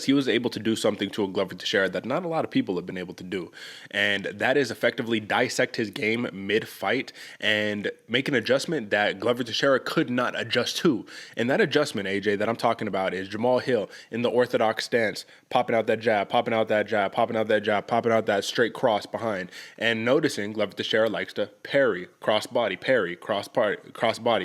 he was able to do something to a Glover Teixeira that not a lot of people have been able to do. And that is effectively dissect his game mid-fight and make an adjustment that Glover Teixeira could not adjust to. And that adjustment, AJ, that I'm talking about is Jamahal Hill in the orthodox stance, popping out that jab, popping out that jab, popping out that jab, popping out that straight cross behind. And noticing Glover Teixeira likes to parry, cross body,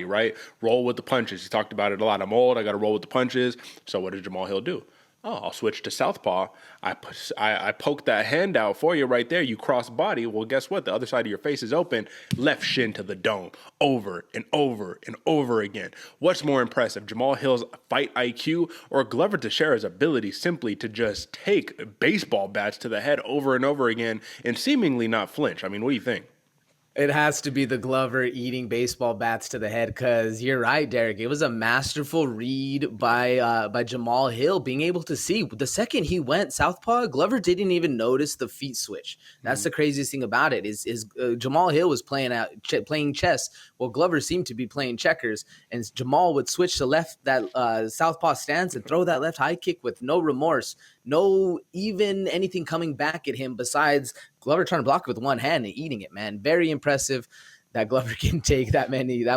right? Roll with the punches. He talked about it a lot. I'm old, I got to roll with the punches. So what does Jamahal Hill do? Oh, I'll switch to southpaw. I poke that hand out for you right there. You cross body. Well, guess what? The other side of your face is open. Left shin to the dome. Over and over and over again. What's more impressive, Jamahal Hill's fight IQ or Glover Teixeira's ability simply to just take baseball bats to the head over and over again and seemingly not flinch? I mean, what do you think? It has to be the Glover eating baseball bats to the head, because you're right, Derek. It was a masterful read by Jamahal Hill, being able to see the second he went southpaw, Glover didn't even notice the feet switch. That's the craziest thing about it. Is Jamahal Hill was playing chess, while Glover seemed to be playing checkers, and Jamahal would switch to that southpaw stance and throw that left high kick with no remorse, no even anything coming back at him besides Glover trying to block it with one hand and eating it, man. Very impressive that Glover can take that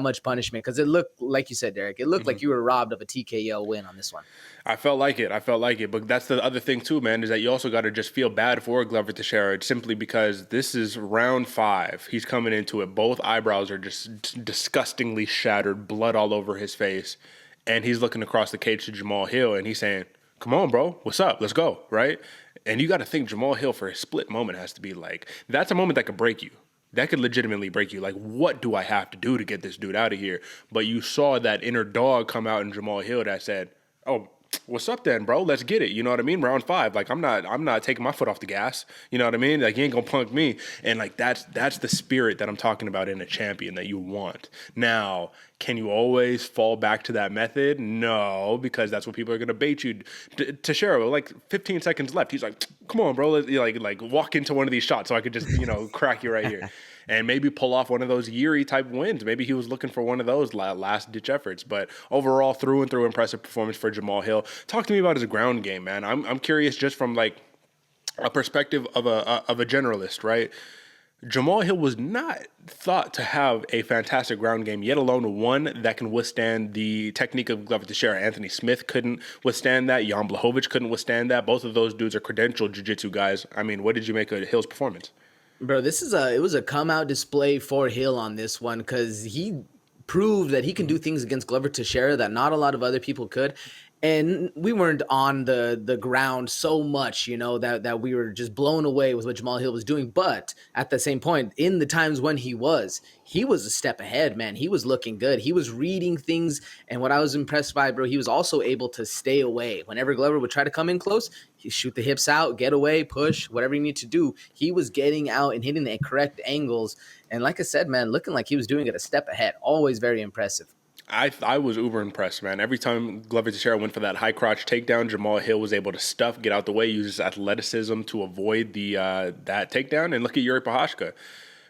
much punishment, because it looked, like you said, Derek, it looked like you were robbed of a TKO win on this one. I felt like it. But that's the other thing too, man, is that you also got to just feel bad for Glover Teixeira simply because this is round 5. He's coming into it. Both eyebrows are just disgustingly shattered, blood all over his face. And he's looking across the cage to Jamahal Hill and he's saying, come on, bro, what's up? Let's go, right? And you got to think Jamahal Hill for a split moment has to be like, that's a moment that could break you. That could legitimately break you. Like, what do I have to do to get this dude out of here? But you saw that inner dog come out in Jamahal Hill that said, oh, what's up then, bro? Let's get it. You know what I mean? Round 5. Like, I'm not taking my foot off the gas. You know what I mean? Like, you ain't gonna punk me. And like, that's the spirit that I'm talking about in a champion that you want. Now, can you always fall back to that method? No, because that's what people are gonna bait you. Teixeira, like 15 seconds left. He's like, come on, bro. Let's, like walk into one of these shots so I could just, crack you right here. And maybe pull off one of those Yuri type wins. Maybe he was looking for one of those last ditch efforts. But overall, through and through, impressive performance for Jamahal Hill. Talk to me about his ground game, man. I'm curious just from like a perspective of a generalist, right? Jamahal Hill was not thought to have a fantastic ground game, yet alone one that can withstand the technique of Glover Teixeira. Anthony Smith couldn't withstand that. Jan Blachowicz couldn't withstand that. Both of those dudes are credentialed jiu-jitsu guys. I mean, what did you make of Hill's performance? Bro, it was a come out display for Hill on this one, because he proved that he can do things against Glover Teixeira that not a lot of other people could. And we weren't on the ground so much, that we were just blown away with what Jamahal Hill was doing. But at the same point, in the times when he was a step ahead, man. He was looking good. He was reading things. And what I was impressed by, bro, he was also able to stay away. Whenever Glover would try to come in close, he shoot the hips out, get away, push, whatever you need to do. He was getting out and hitting the correct angles. And like I said, man, looking like he was doing it a step ahead. Always very impressive. I was uber impressed, man. Every time Glover Teixeira went for that high crotch takedown, Jamahal Hill was able to get out the way, use his athleticism to avoid that takedown. And look at Yuri Prochazka.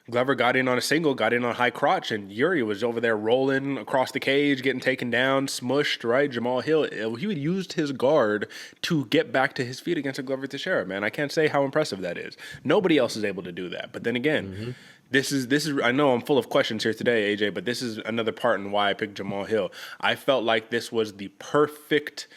Glover got in on a single, got in on high crotch, and Yuri was over there rolling across the cage, getting taken down, smushed, right? Jamahal Hill, he used his guard to get back to his feet against a Glover Teixeira, man. I can't say how impressive that is. Nobody else is able to do that. But then again, This is. I know I'm full of questions here today, AJ, but this is another part in why I picked Jamahal Hill. I felt like this was the perfect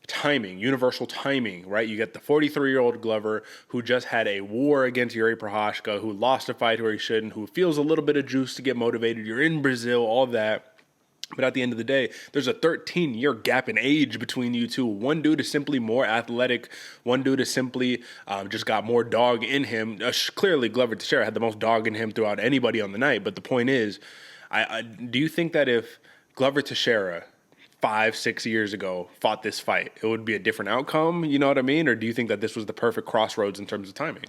timing, universal timing, right? You get the 43-year-old Glover who just had a war against Yuri Prochazka, who lost a fight where he shouldn't, who feels a little bit of juice to get motivated. You're in Brazil, all that. But at the end of the day, there's a 13-year gap in age between you two. One dude is simply more athletic. One dude is simply just got more dog in him. Clearly, Glover Teixeira had the most dog in him throughout anybody on the night. But the point is, do you think that if Glover Teixeira 5-6 years ago fought this fight, it would be a different outcome? You know what I mean? Or do you think that this was the perfect crossroads in terms of timing?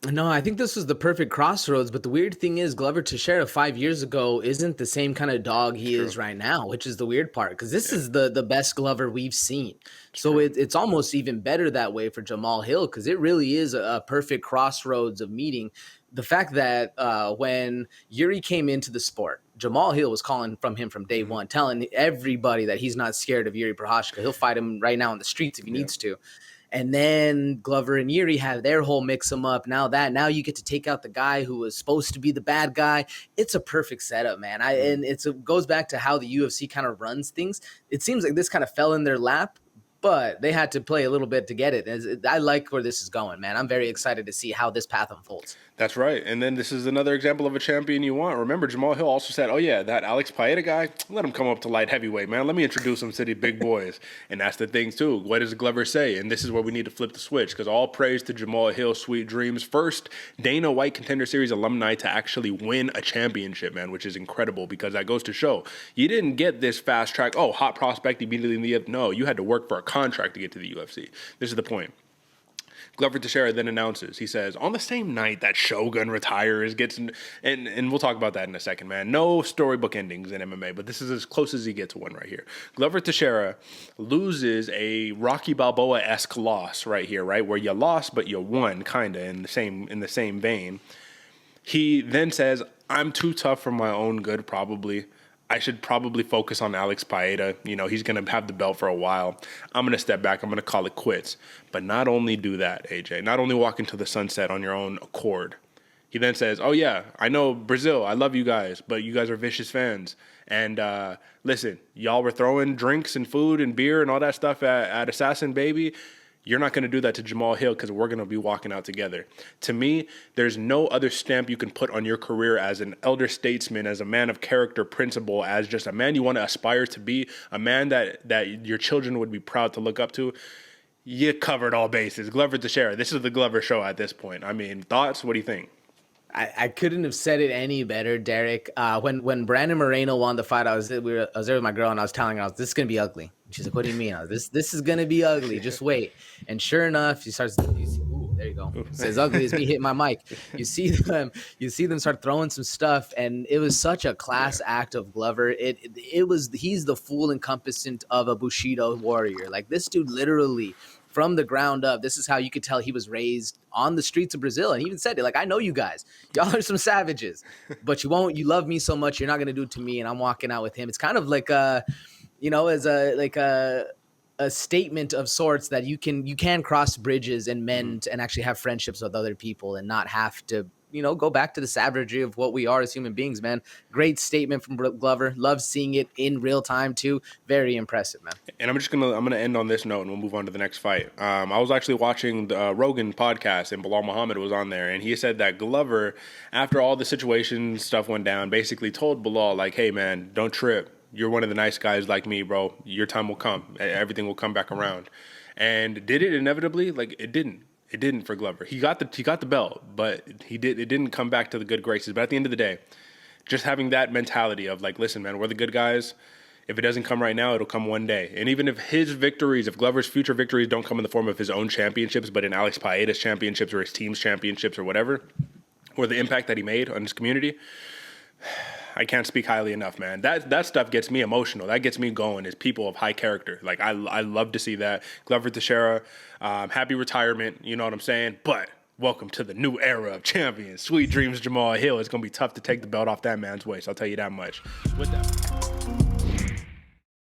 No, I think this was the perfect crossroads. But the weird thing is, Glover Teixeira 5 years ago isn't the same kind of dog he True. is right now, which is the weird part because this Yeah, is the best Glover we've seen. it's So true. it's almost even better that way for Jamahal Hill because it really is a perfect crossroads of meeting. The fact that when Yuri came into the sport, Jamahal Hill was calling from him from day Hmm. one, telling everybody that he's not scared of Yuri Prochazka. He'll fight him right now in the streets if he Yeah. needs to. And then Glover and Yuri have their whole mix 'em up. Now you get to take out the guy who was supposed to be the bad guy. It's a perfect setup, man. Mm. And it goes back to how the UFC kind of runs things. It seems like this kind of fell in their lap, but they had to play a little bit to get it. I like where this is going, man. I'm very excited to see how this path unfolds. That's right. And then this is another example of a champion you want. Remember, Jamahal Hill also said, oh, yeah, that Alex Paeta guy, let him come up to light heavyweight, man. Let me introduce him to the big boys. And that's the thing, too. What does Glover say? And this is where we need to flip the switch because all praise to Jamahal Hill, sweet dreams. First Dana White Contender Series alumni to actually win a championship, man, which is incredible because that goes to show you didn't get this fast track, oh, hot prospect immediately in the no, you had to work for a contract to get to the UFC. This is the point. Glover Teixeira then announces, he says, on the same night that Shogun retires, and we'll talk about that in a second, man. No storybook endings in MMA, but this is as close as you get to one right here. Glover Teixeira loses a Rocky Balboa-esque loss right here, right? Where you lost, but you won, kind of, in the same vein. He then says, I'm too tough for my own good, probably. I should probably focus on Alex Paeta. You know, he's going to have the belt for a while. I'm going to step back. I'm going to call it quits. But not only do that, AJ, not only walk into the sunset on your own accord. He then says, oh, yeah, I know Brazil. I love you guys, but you guys are vicious fans. And listen, y'all were throwing drinks and food and beer and all that stuff at Assassin Baby. You're not going to do that to Jamahal Hill because we're going to be walking out together. To me, there's no other stamp you can put on your career as an elder statesman, as a man of character, principle, as just a man you want to aspire to be, a man that your children would be proud to look up to. You covered all bases. Glover Teixeira, this is the Glover show at this point. I mean, thoughts? What do you think? I couldn't have said it any better, Derek. When Brandon Moreno won the fight, I was there with my girl and I was telling her, this is gonna be ugly. She's like, what do you mean? This is gonna be ugly. Just wait. And sure enough, she starts. Ooh, there you go. It's as ugly as me hitting my mic. You see them start throwing some stuff, and it was such a class act of Glover. He's the full encompassment of a Bushido warrior. Like this dude literally from the ground up. This is how you could tell he was raised on the streets of Brazil. And he even said it, like, I know you guys. Y'all are some savages, but you love me so much, you're not going to do it to me. And I'm walking out with him. It's kind of like as a statement of sorts that you can cross bridges and mend and actually have friendships with other people and not have to, go back to the savagery of what we are as human beings, man. Great statement from Glover. Love seeing it in real time too. Very impressive, man. And I'm gonna end on this note, and we'll move on to the next fight. I was actually watching the Rogan podcast, and Bilal Muhammad was on there, and he said that Glover, after all the situation stuff went down, basically told Bilal, like, "Hey, man, don't trip. You're one of the nice guys like me, bro. Your time will come. Everything will come back around." And did it inevitably? Like, it didn't. It didn't for Glover. He got the belt, but it didn't come back to the good graces. But at the end of the day, just having that mentality of like, listen, man, we're the good guys. If it doesn't come right now, it'll come one day. And even if if Glover's future victories don't come in the form of his own championships, but in Alex Paeta's championships or his team's championships or whatever, or the impact that he made on his community, I can't speak highly enough, man. That stuff gets me emotional. That gets me going. Is people of high character. Like I love to see that. Glover Teixeira, happy retirement. You know what I'm saying? But welcome to the new era of champions. Sweet dreams, Jamahal Hill. It's gonna be tough to take the belt off that man's waist. I'll tell you that much. With that.